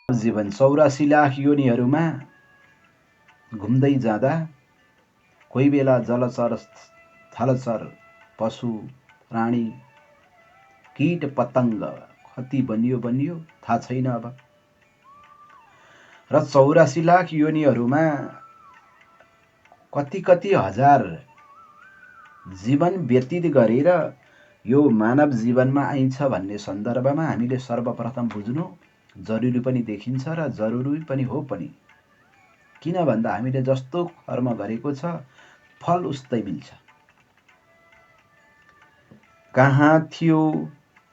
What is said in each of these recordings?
जीवन 84 लाख योनिहरूमा घुम्दै जाँदा कोही बेला जलचर थलचर पशु प्राणी कीट पतङ्ग कति बनियो थाहा छैन अब। र 84 लाख योनिहरूमा कति हजार जीवन व्यतीत गरेर यो मानव जीवनमा आइन्छ भन्ने सन्दर्भमा हामीले सर्वप्रथम बुझ्नु जरुरी पनि देखिन्छ र जरुरी पनि हो पनि। किन भन्दा हामीले जस्तो कर्म गरेको छ फल उस्तै मिल्छ। कहाँ थियो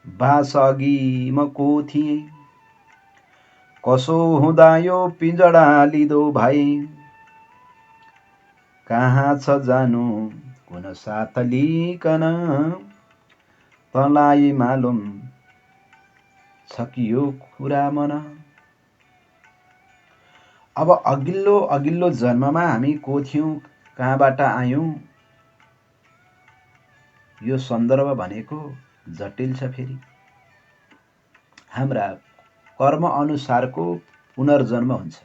बास अघि म को थिएँ, कसो हुँदा यो पिंजडा लिदो भाइ, कहाँ छ जानु कुन साथ लिकन, तँलाई मालुम छ कि यो कुरा मन। अब अघिल्लो जन्ममा हामी को थियौं, कहाँबाट आयौं, यो सन्दर्भ भनेको जटिल छ। फेरि हाम्रा कर्म अनुसारको पुनर्जन्म हुन्छ।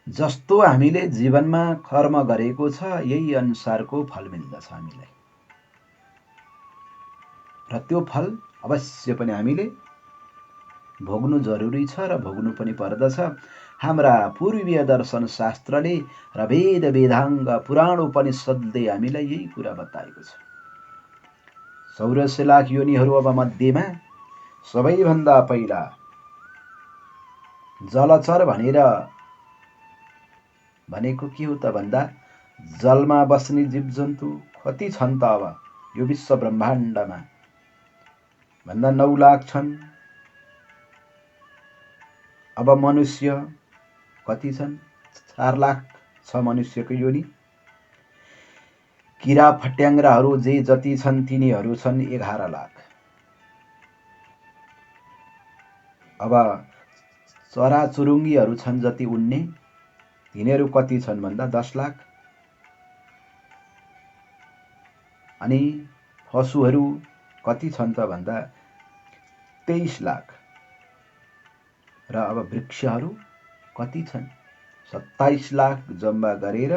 जस्तो हामीले जीवनमा कर्म गरेको छ यही अनुसारको फल मिल्दछ हामीलाई, र त्यो फल अवश्य पनि हामीले भोग्नु जरुरी छ र भोग्नु पनि पर्दछ। हाम्रा पूर्वीय दर्शन शास्त्रले र वेद वेदाङ्ग पुराण उपनिषद्ले हामीलाई यही कुरा बताएको छ। 84 लाख योनिहरू अब मध्येमा सबैभन्दा पहिला जलचर भनेको के हो त भन्दा जलमा बस्ने जीवजन्तु कति छन् त अब यो विश्व ब्रह्माण्डमा भन्दा 9 लाख छन्। अब मनुष्य कति छन्, 4 लाख छ मनुष्यको योनि। किरा फट्याङ्ग्राहरू जे जति छन् तिनीहरू छन् 11 लाख। अब चराचुरुङ्गीहरू छन् जति उड्ने तिनीहरू कति छन् भन्दा 10 लाख। अनि पशुहरू कति छन् त भन्दा 23 लाख। र अब वृक्षहरू कति छन् 27 लाख। जम्मा गरेर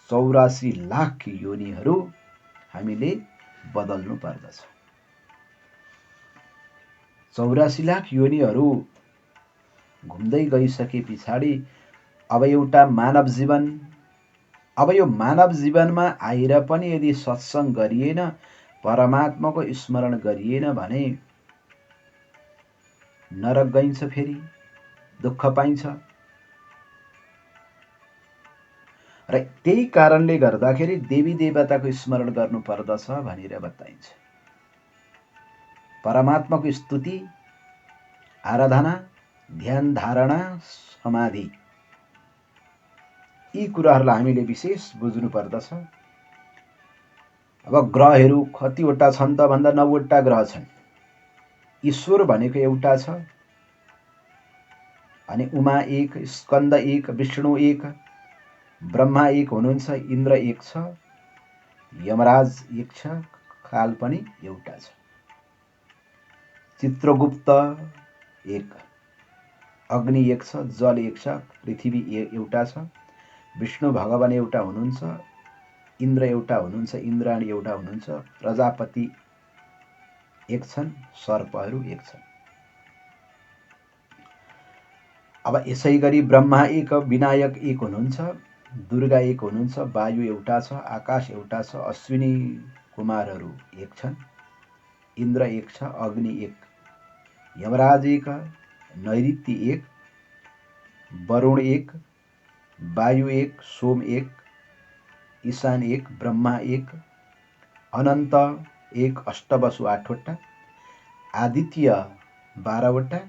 84 लाख योनिहरू हामीले बदल्नु पर्दछ। 84 लाख योनिहरू घुम्दै गइसके पछाडि अब एउटा मानव जीवन, अब यो मानव जीवनमा आएर पनि यदि सत्संग गरिएन, परमात्माको स्मरण गरिएन भने नरक गइन्छ, फेरि दुःख पाइन्छ। र त्यही कारणले गर्दाखेरि देवी देवताको स्मरण गर्नु पर्दछ भनेर बताइन्छ। परमात्माको स्तुति, आराधना, ध्यान, धारणा, समाधि यी कुराहरूलाई हामीले विशेष बुझ्नु पर्दछ। अब ग्रहहरू कतिवटा छन् त भन्दा 9 वटा ग्रह छन्। ईश्वर भनेको एउटा छ, अनि उमा एक, स्कन्द एक, विष्णु एक, ब्रह्मा एक हुनुहुन्छ, इन्द्र एक छ, यमराज एक छ, काल पनि एउटा छ, चित्रगुप्त एक, अग्नि एक छ, जल एक छ, पृथ्वी एउटा छ, विष्णु भगवान एउटा हुनुहुन्छ, इन्द्र एउटा हुनुहुन्छ, इन्द्राणी एउटा हुनुहुन्छ, प्रजापति एक छन्, सर्पहरू एक छन्। अब यसै गरी ब्रह्मा एक, विनायक एक हुनुहुन्छ, दुर्गा एक हुनुहुन्छ, वायु एउटा छ, आकाश एउटा छ, अश्विनी कुमारहरू एक छन्, इन्द्र एक छ, अग्नि एक, यमराज एक, नैऋत्य एक, वरुण एक, वायु एक, सोम एक, ईशान एक, ब्रह्मा एक, अनन्त एक, अष्टवसु 8 वटा, आदित्य 12 वटा,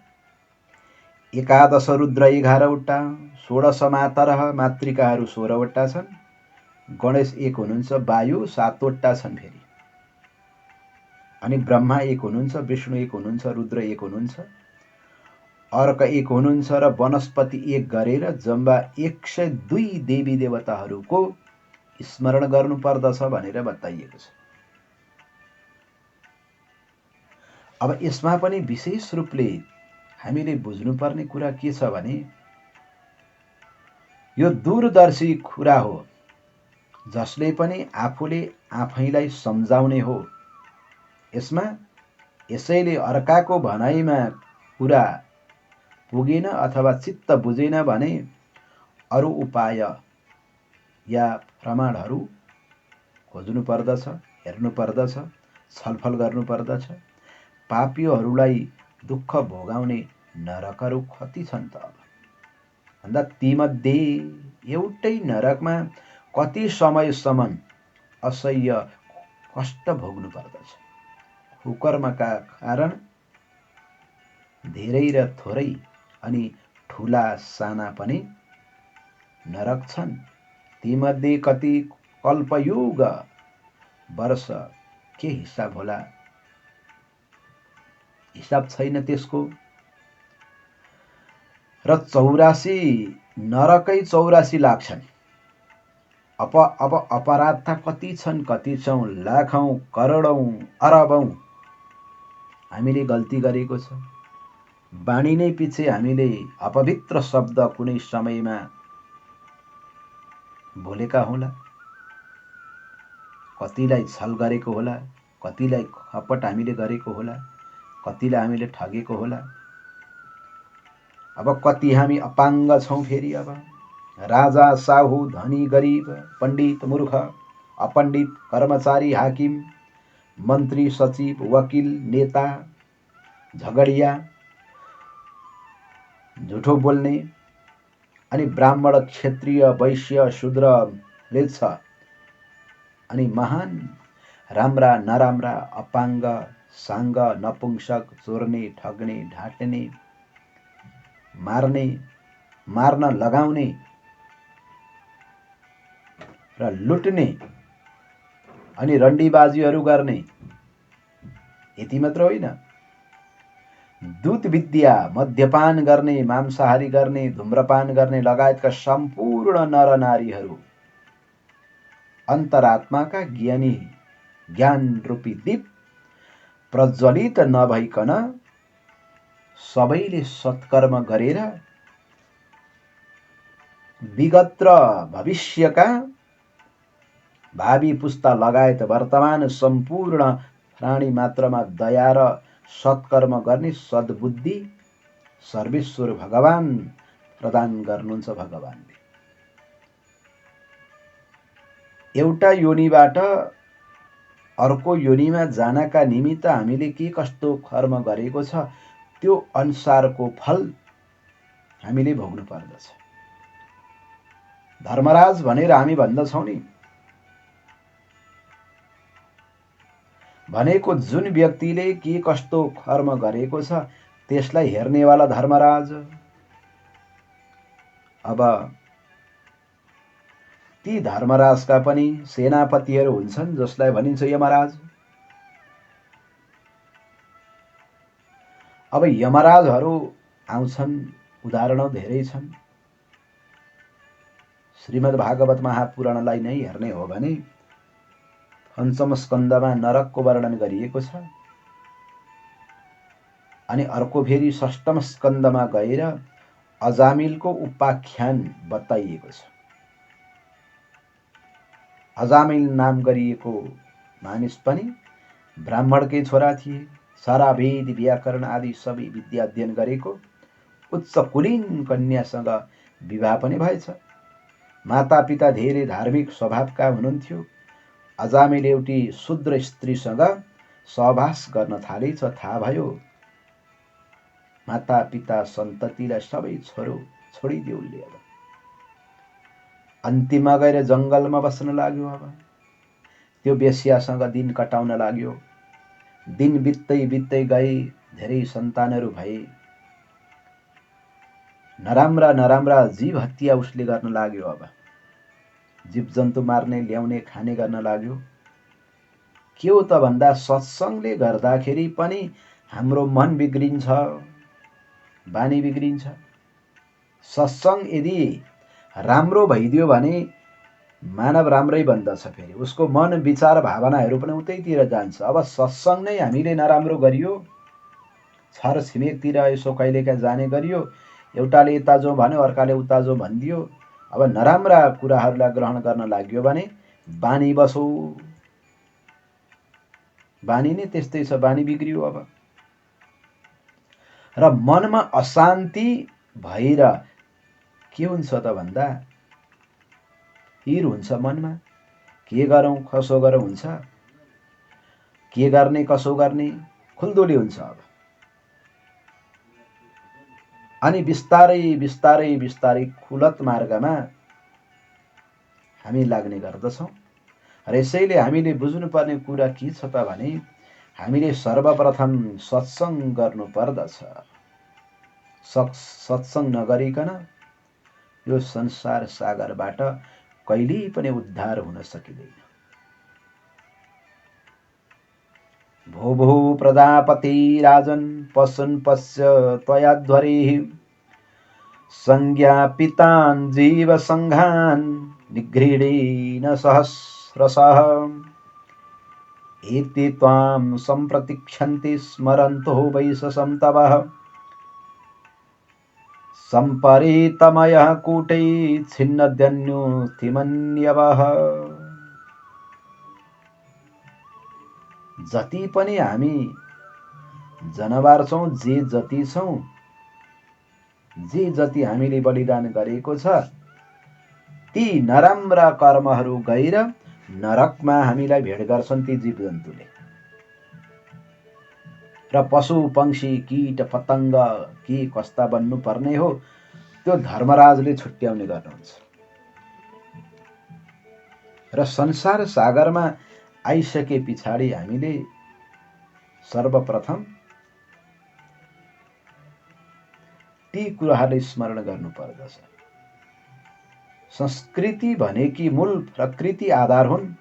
एकादश रुद्र 11 वटा, 16 मातरह मातृकाहरू 16 वटा छन्, गणेश एक हुनुहुन्छ, वायु 7 वटा छन् फेरि, अनि ब्रह्मा एक हुनुहुन्छ, विष्णु एक हुनुहुन्छ, रुद्र एक हुनुहुन्छ, अर्क एक हुनुहुन्छ र वनस्पति एक गरेर जम्मा 102 देवी देवताहरूको स्मरण गर्नु पर्दछ भनेर बताइएको छ। अब यसमा पनि विशेष रूपले हामीले बुझ्नुपर्ने कुरा के छ भने यो दूरदर्शी कुरा हो, जसले पनि आफूले आफैलाई सम्झाउने हो। यसमा यसैले अर्काको भनाइमा कुरा पुगेन अथवा चित्त बुझेन भने अरू उपाय या प्रमाणहरू खोज्नु पर्दछ, हेर्नु पर्दछ, छलफल गर्नु पर्दछ। पापीहरूलाई दुःख भोगाउने नरकहरू कति छन् त अब भन्दा तीमध्ये एउटै नरकमा कति समयसम्म असह्य कष्ट भोग्नु पर्दछ। कुकर्मका कारण धेरै र थोरै अनि ठुला साना पनि नरक छन्। तीमध्ये कति कल्पयुग वर्ष के हिसाब होला, हिसाब छैन त्यसको। र 84 नरकै 84 लाख छन्। अब अपराध त कति छन्, कति छौँ, लाखौँ, करोडौँ, अरबौँ हामीले गल्ती गरेको छ। बाणी नै पछि हामीले अपवित्र शब्द कुनै समयमा बोलेका होला, कतिलाई छल गरेको होला, कतिलाई खपट हामीले गरेको होला, कतिलाई हामीले ठगेको होला। अब कति हामी अपाङ्ग छौँ फेरि। अब राजा साहु, धनी गरिब, पण्डित मूर्ख, अपण्डित, कर्मचारी हाकिम, मन्त्री सचिव, वकिल, नेता, झगडिया, झुठो बोल्ने, अनि ब्राह्मण, क्षत्रिय, वैश्य, शूद्र, म्लेच्छ, अनि महान राम्रा नराम्रा, अपाङ्ग, साङ्ग, नपुंसक, चोर्ने, ठग्ने, ढाँट्ने, मार्ने, मार्न लगाउने र लुट्ने अनि रण्डीबाजीहरू गर्ने। यति मात्र होइन, दूत विद्या, मद्यपान गर्ने, मांसाहारी गर्ने, धूम्रपान गर्ने लगायतका सम्पूर्ण नरनारीहरू अन्तरात्माका ज्ञानी ज्ञान रूपी दीप प्रज्वलित नभइकन सबैले सत्कर्म गरेर विगत र भविष्यका भावी पुस्ता लगायत वर्तमान सम्पूर्ण प्राणी मात्रमा दया र सत्कर्म गर्ने सद्बुद्धि सर्वेश्वर भगवान प्रदान गर्नुहुन्छ। भगवानले एउटा योनिबाट अर्को योनिमा जानका निमित्त हामीले के कस्तो कर्म गरेको छ त्यो अनुसारको फल हामीले भोग्नु पर्दछ। धर्मराज भनेर हामी भन्दछौँ नि, भनेको जुन व्यक्तिले के कस्तो कर्म गरेको छ त्यसलाई हेर्नेवाला धर्मराज। अब ती धर्मराजका पनि सेनापतिहरू हुन्छन् जसलाई भनिन्छ यमराज। अब यमराजहरू आउँछन्, उदाहरण धेरै छन्। श्रीमद् भागवत महापुराणलाई नै हेर्ने हो भने पञ्चम स्कन्धमा नरकको वर्णन गरिएको छ, अनि अर्को फेरि षष्ठम स्कन्धमा गएर अजामिलको उपाख्यान बताइएको छ। अजामिल नाम गरिएको मानिस पनि ब्राह्मणकै छोरा थिए। सारा वेद व्याकरण आदि सबै विद्या अध्ययन गरेको, उच्च कुलीन कन्यासँग विवाह पनि भएछ। मातापिता धेरै धार्मिक स्वभावका हुनुहुन्थ्यो। अजामिल एउटी शूद्र स्त्रीसँग सहवास गर्न थालेछ। थाहा भयो, मातापिता सन्ततिलाई सबै छोडिदियो उसले। अब अन्तिममा गएर जङ्गलमा बस्न लाग्यो। अब त्यो बेस्यासँग दिन कटाउन लाग्यो। दिन बित्दै बित्दै गए, धेरै सन्तानहरू भए। नराम्रा नराम्रा जीव हत्या उसले गर्न लाग्यो। अब जीव जन्तु मार्ने, ल्याउने, खाने गर्न लाग्यो। के हो त भन्दा सत्सङ्गले गर्दाखेरि पनि हाम्रो मन बिग्रिन्छ, बानी बिग्रिन्छ। सत्सङ्ग यदि राम्रो भइदियो भने मानव राम्रै बन्दछ। फेरि उसको मन विचार भावनाहरू पनि उतैतिर जान्छ। अब सत्सङ्ग नै हामीले नराम्रो गरियो छर छिमेकतिर यसो कहिलेका जाने गरियो, एउटाले यता जो भन्यो अर्काले उता जो भनिदियो। अब नराम्रा कुराहरूलाई ग्रहण गर्न लाग्यो भने बानी बसौ। बानी नै त्यस्तै छ, बानी बिग्रियो। अब र मनमा अशान्ति भएर के हुन्छ त भन्दा हिर हुन्छ मनमा। के गरौँ कसो गरौँ हुन्छ, के गर्ने कसो गर्ने खुल्दुली हुन्छ। अब अनि बिस्तारै बिस्तारै बिस्तारै खुलत मार्गमा हामी लाग्ने गर्दछौँ। र यसैले हामीले बुझ्नुपर्ने कुरा के छ त भने हामीले सर्वप्रथम सत्सङ्ग गर्नु पर्दछ। सत्सङ्ग नगरिकन यो संसार सागरबाट कहिल्यै पनि उद्धार हुन सकिँदैन। भो भो प्रजापति राजन् पशुन् पश्य त्वयाध्वरिः संज्ञापितान् जीवसङ्घान् निगृहीण सहस्रशः एते त्वां सम्प्रतीक्षन्ति स्मरन्तो वै सन्तवः सम्परीतमयः कूटै छिन्नद्यन्युतिमन्यवः। जति पनि हामी जनावर छौँ, जे जति छौँ, जे जति हामीले बलिदान गरेको छ, ती नराम्रा कर्महरू गएर नरकमा हामीलाई भेट गर्छन् ती जीवजन्तुले। र पशु पंक्षी कीट पतङ्ग के कस्ता बन्नु पर्ने हो त्यो धर्मराजले छुट्याउने गर्नुहुन्छ। र संसार सागरमा आइसके पछाडि हामीले सर्वप्रथम ती कुराहरूले स्मरण गर्नुपर्दछ। संस्कृति भनेकी मूल प्रकृति आधार हुन्।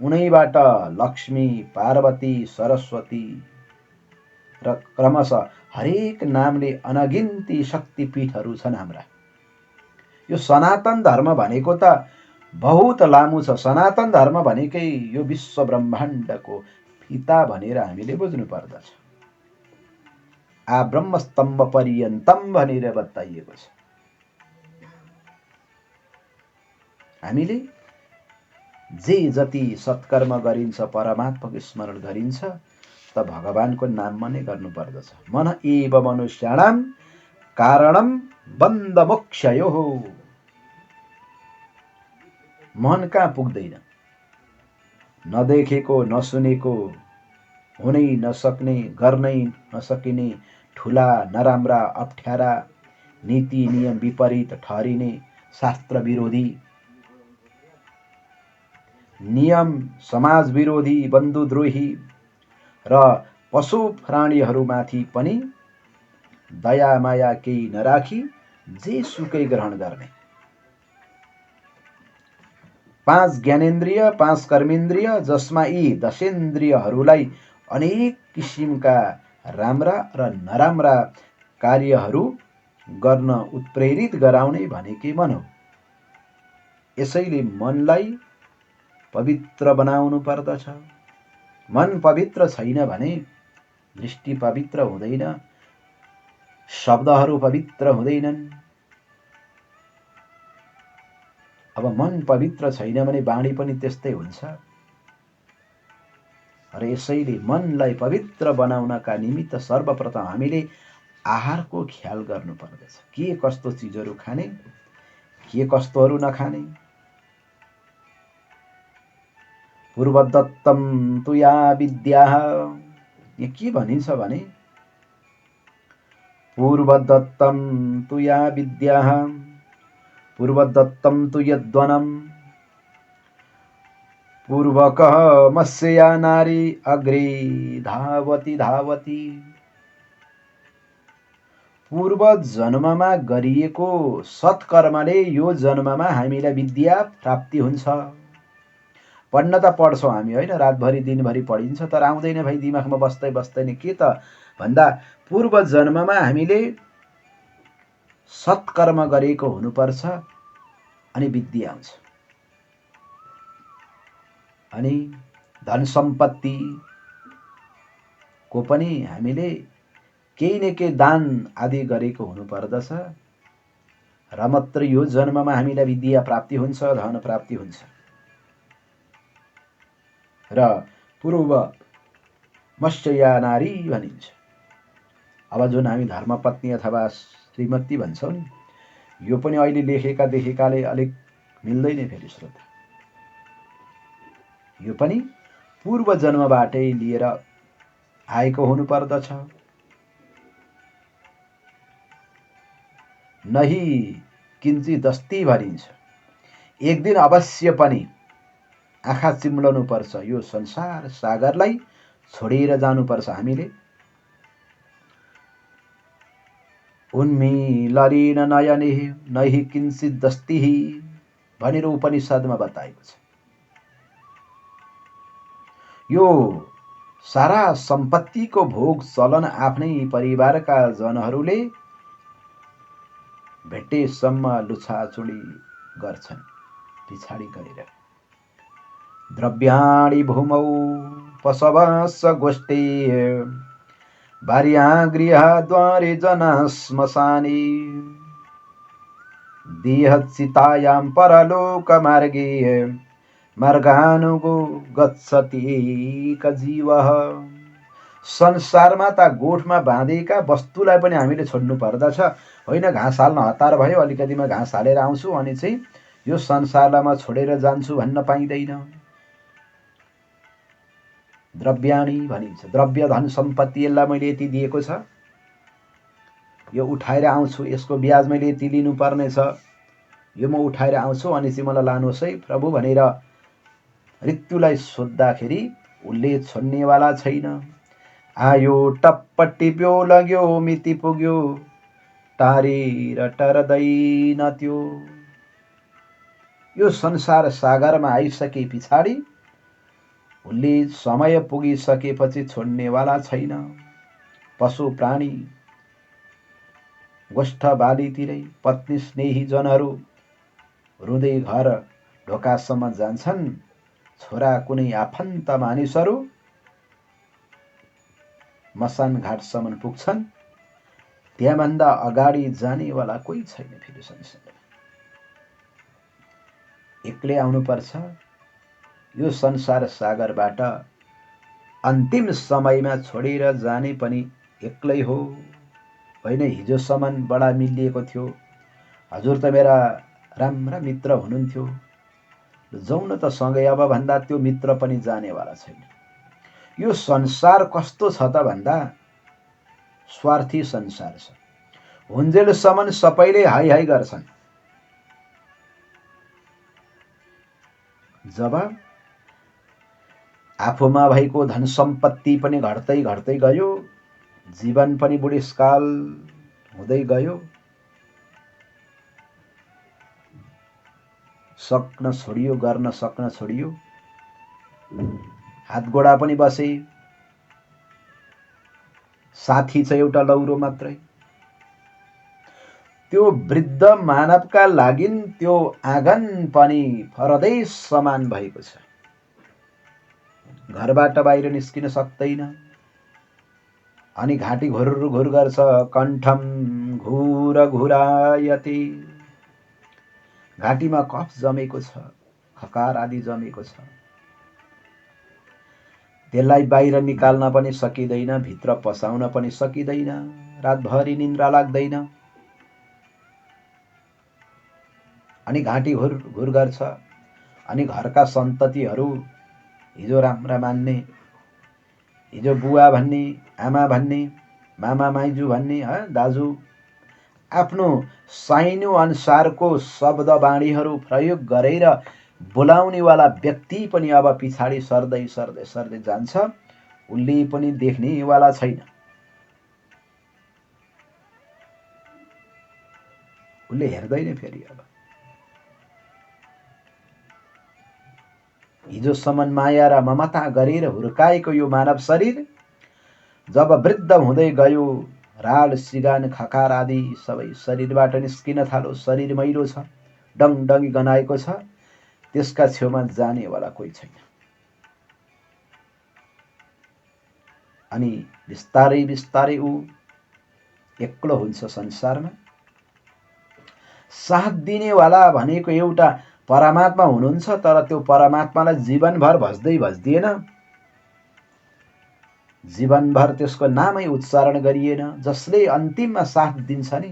उनैबाट लक्ष्मी, पार्वती, सरस्वती र क्रमशः हरेक नामले अनगिन्ती शक्तिपीठहरू छन् हाम्रा। यो सनातन धर्म भनेको त बहुत लामो छ। सनातन धर्म भनेकै यो विश्व ब्रह्माण्डको पिता भनेर हामीले बुझ्नु पर्दछ। आ ब्रह्मस्तम्भ पर्यन्तम भनेर बताइएको छ। हामीले जे जति सत्कर्म गरिन्छ, परमात्माको स्मरण गरिन्छ त भगवानको नाममा नै गर्नुपर्दछ। मन एव मनुष्याणां कारणं बन्ध मोक्षयोः। मन कहाँ पुग्दैन, नदेखेको नसुनेको, हुनै नसक्ने, गर्नै नसकिने ठुला नराम्रा अप्ठ्यारा नीति नियम विपरीत ठहरिने, शास्त्र विरोधी नियम, समाज विरोधी, बन्धुद्रोही र पशु प्राणीहरूमाथि पनि दया माया केही नराखी जे सुकै ग्रहण गर्ने। 5 ज्ञानेन्द्रिय 5 कर्मेन्द्रिय जसमा यी दशेन्द्रियहरूलाई अनेक किसिमका राम्रा र नराम्रा कार्यहरू गर्न उत्प्रेरित गराउने भनेकै मन हो। यसैले मनलाई पवित्र बनाउनु पर्दछ। मन पवित्र छैन भने दृष्टि पवित्र हुँदैन, शब्दहरू पवित्र हुँदैनन्। अब मन पवित्र छैन भने वाणी पनि त्यस्तै हुन्छ। र यसैले मनलाई पवित्र बनाउनका निमित्त सर्वप्रथम हामीले आहारको ख्याल गर्नु पर्दछ। के कस्तो चिजहरू खाने, के कस्तोहरू नखाने। पूर्वदत्तम तु या विद्या, यहाँ के भनिन्छ भने पूर्वदत्तम तु या विद्या पूर्वदत्तम तु यद्वनम पूर्वकः मस्या नारी अग्रे धावती धावती। पूर्व जन्ममा गरिएको सत्कर्मले यो जन्ममा हामीलाई विद्या प्राप्ति हुन्छ। पढ्न त पढ्छौँ हामी होइन, रातभरि दिनभरि पढिन्छ, तर आउँदैन भाइ दिमागमा बस्दैन। के त भन्दा पूर्व जन्ममा हामीले सत्कर्म गरेको हुनुपर्छ अनि विद्या आउँछ। अनि धन सम्पत्तिको पनि हामीले केही न केही दान आदि गरेको हुनुपर्दछ र मात्र यो जन्ममा हामीलाई विद्या प्राप्ति हुन्छ, धन प्राप्ति हुन्छ। र पूर्व मत्स्यया नारी भनिन्छ। अब जुन हामी धर्मपत्नी अथवा श्रीमती भन्छौँ नि, यो पनि अहिले लेखेका देखेकाले अलिक मिल्दैन फेरि श्रोता। यो पनि पूर्व जन्मबाटै लिएर आएको हुनुपर्दछ। नही किञ्चिदस्ति भनिन्छ। एक दिन अवश्य पनि आँखा चिम्लनु पर्छ, यो संसार सागरलाई छोडेर जानुपर्छ हामीले। उन्मीलनेन नयने नहि किञ्चिदस्ति भनेर उपनिषदमा बताएको छ। यो सारा सम्पत्तिको भोग चलन आफ्नै परिवारका जनहरूले भेट्टेसम्म लुछाचुडी गर्छन् पिछाडी गरेर। द्रव्याणि भूमौ पशवस्य गोष्ठे भार्यागृहद्वारे जना श्मशाने देहचितायां परलोकमार्गे मार्गानुगो गच्छति एक जीवः। संसारमा त गोठमा बाँधेका वस्तुलाई पनि हामीले छोड्नु पर्दछ। होइन घाँस हाल्न हतार भयो, अलिकतिमा घाँस हालेर आउँछु अनि चाहिँ यो संसारलाई म छोडेर जान्छु भन्न पाइँदैन। द्रव्याणी भनिन्छ। द्रव्य धन सम्पत्ति, यसलाई मैले यति दिएको छ, यो उठाएर आउँछु, यसको ब्याज मैले यति लिनुपर्ने छ, यो म उठाएर आउँछु अनि चाहिँ मलाई लानुहोस् है प्रभु भनेर मृत्युलाई सोद्धाखेरि उसले छोड्नेवाला छैन। आयो टप्प टिप्यो लग्यो मिति पुग्यो टारेर टर्दैन त्यो। यो संसार सागरमा आइसके पछाडि उसले समय पुगिसकेपछि छोड्नेवाला छैन। पशु प्राणी गोष्ठ बालीतिरै पत्नी स्नेही जनहरू रुँदै घर ढोकासम्म जान्छन्। छोरा कुनै आफन्त मानिसहरू मसान घाटसम्म पुग्छन्। त्यहाँभन्दा अगाडि जानेवाला कोही छैन फेरि संसारमा। एक्लै आउनुपर्छ। यो संसार सागरबाट अन्तिम समयमा छोडेर जाने पनि एक्लै हो। होइन हिजोसम्म बडा मिलिएको थियो, हजुर त मेरा राम्रा मित्र हुनुहुन्थ्यो, जाउँ न त सँगै अब भन्दा त्यो मित्र पनि जानेवाला छैन। यो संसार कस्तो छ त भन्दा स्वार्थी संसार छ। हुन्जेलसम्म सबैले हाई हाई गर्छन्, जब आफूमा भएको धन सम्पत्ति पनि घट्दै घट्दै गयो, जीवन पनि बुढेसकाल हुँदै गयो, सक्न छोडियो, गर्न सक्न छोडियो, हातगोडा पनि बसे, साथी छ एउटा लौरो मात्रै। त्यो वृद्ध मानवका लागि त्यो आँगन पनि परदेश समान भएको छ। घरबाट बाहिर निस्किन सक्दैन। अनि घाँटी घुर घुर गर्छ। कण्ठम घुर घुरायते, घाँटीमा कफ जमेको छ, खकार आदि जमेको छ। त्यसलाई बाहिर निकाल्न पनि सकिँदैन, भित्र पसाउन पनि सकिँदैन, रातभरि निन्द्रा लाग्दैन। अनि घाँटी घुर घुर गर्छ। अनि घरका सन्ततिहरू हिजो राम्रा मान्ने, हिजो बुवा भन्ने, आमा भन्ने, मामा माइजू भन्ने, दाजु, आफ्नो साइनो अनुसारको शब्द बाणीहरू प्रयोग गरेर बोलाउनेवाला व्यक्ति पनि अब पछाडि सर्दै सर्दै सर्दै जान्छ। उसले पनि देख्नेवाला छैन, उसले हेर्दैन फेरि। अब हिजोसम्म माया र ममता गरेर हुर्काएको यो मानव शरीर जब वृद्ध हुँदै गयो, राल सिगान खकार आदि सबै शरीरबाट निस्किन थाल्यो, शरीर मैलो छ, डङडङ्गी गनाएको छ, त्यसका छेउमा जानेवाला कोही छैन। अनि बिस्तारै बिस्तारै ऊ एक्लो हुन्छ संसारमा। साथ दिनेवाला भनेको एउटा परमात्मा हुनुहुन्छ, तर त्यो परमात्मालाई जीवनभर भज्दै भज्दिएन, जीवनभर त्यसको नामै उच्चारण गरिएन। जसले अन्तिममा साथ दिन्छ नि,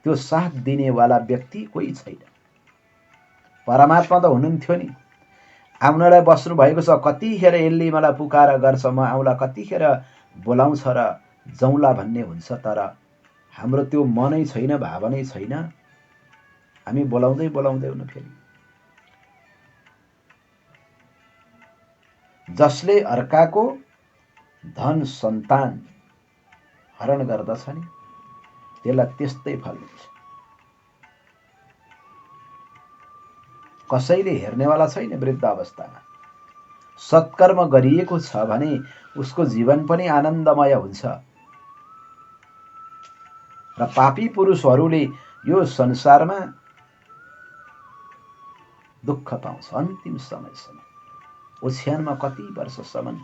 त्यो साथ दिनेवाला व्यक्ति कोही छैन। परमात्मा त हुनुहुन्थ्यो नि, आउनलाई बस्नु भएको छ। कतिखेर यसले मलाई पुकार गर्छ, म आउँला, कतिखेर बोलाउँछ र जाउँला भन्ने हुन्छ। तर हाम्रो त्यो मनै छैन, भावनै छैन। हामी बोलाउँदै बोलाउँदैनौँ फेरि। जसले अर्काको धन सन्तान हरण गर्दछ नि, त्यसलाई त्यस्तै फल मिल्छ। कसैले हेर्नेवाला छैन वृद्ध अवस्थामा। सत्कर्म गरिएको छ भने उसको जीवन पनि आनन्दमय हुन्छ। र पापी पुरुषहरूले यो संसारमा दुःख पाउँछ अन्तिम समयसम्म। ओछ्यानमा कति वर्षसम्म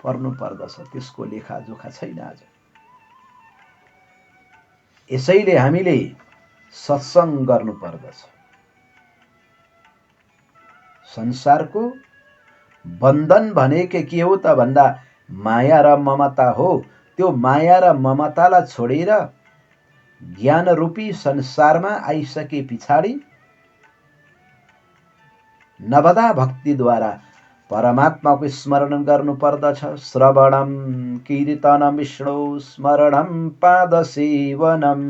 पर्नु पर्दछ त्यसको लेखाजोखा छैन आज। यसैले हामीले सत्संग गर्नु पर्दछ। संसारको बन्धन भनेको के हो त भन्दा माया र ममता हो। त्यो माया र ममतालाई छोडेर ज्ञान रूपी संसारमा आइसके पछाडि नवदा भक्तिद्वारा परमात्माको स्मरण गर्नु पर्दछ। श्रवणम कीर्तनम विष्णु स्मरणम पादसेवनम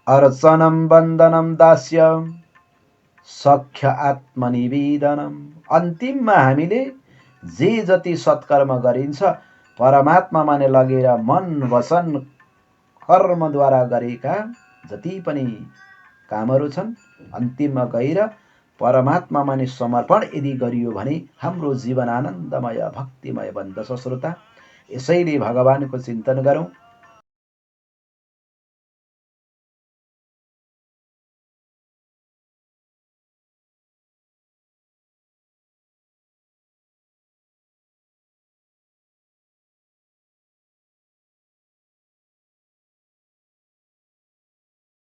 अर्चनम वन्दनम दास्यम सख्य आत्मनिवेदनम। अन्तिममा हामीले जे जति सत्कर्म गरिन्छ परमात्मामा नै लगेर मन वचन कर्मद्वारा गरेका जति पनि कामहरू छन् अन्तिममा गएर परमात्मामा नै समर्पण यदि गरियो भने हाम्रो जीवन आनन्दमय भक्तिमय बन्दछ। श्रोता, यसैले भगवानको चिन्तन गरौँ।